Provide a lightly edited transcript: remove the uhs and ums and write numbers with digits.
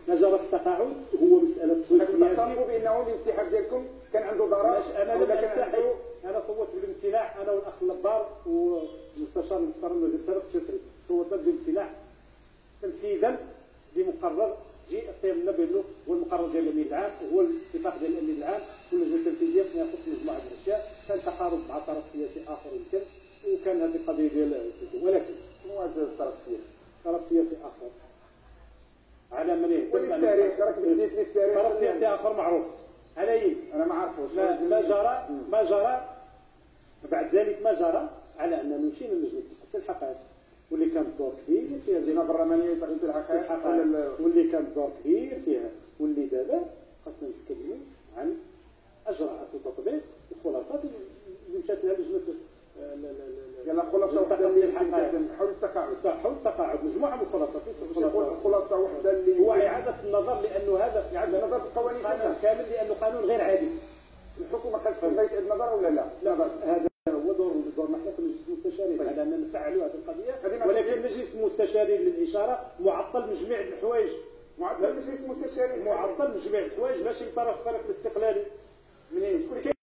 ما جرى في التقاعد هو مساله تصويت سياسي. تعترفوا بانه الانسحاب ديالكم كان عنده ضرر؟ انا لم انسحب، انا صوتت بالامتناع، انا والاخ اللبار والمستشار المحترم الوزير السابق السفري صوتنا بالامتناع تنفيذا لمقرر جي قيمنا بانه هو المقرر ديال الامين العام وهو الاتفاق ديال الامين العام واللجنه التنفيذيه فيما يخص مجموعه من الاشياء. كان تقارب مع طرف سياسي اخر يمكن، وكان هذه القضيه ديال ولكن شنو هذا الطرف السياسي؟ طرف سياسي اخر على من يهتم التاريخ، راك بديت لي التاريخ. طرف سياسي اخر معروف علي انا ما عرفوش. ما جرى بعد ذلك ما جرى على اننا مشينا للجنه تحسين الحقائق واللي كان دور كبير فيها اللجنه البرلمانيه لتحسين الحقائق واللي كان دور كبير فيها، واللي دابا خاصنا نتكلموا عن اجراءات وتطبيق الخلاصات اللي مشات لها لجنه يلا خلاصه وحده اللي حول التقاعد مجموعه من الخلاصات. خلاصه وحده اللي هو اعاده النظر، لانه هذا اعاده النظر في القوانين كامل لانه قانون غير عادي. الحكومه قالت بغيت تعيد النظر ولا لا؟ هذا هو دورنا حنا كمجلس المستشارين على ان نفعلوا هذه القضيه، ولكن المجلس المستشارين للاشاره معطل من جميع الحوايج. معطل المجلس المستشاري معطل من جميع الحوايج، ماشي من طرف فريق الاستقلالي. منين؟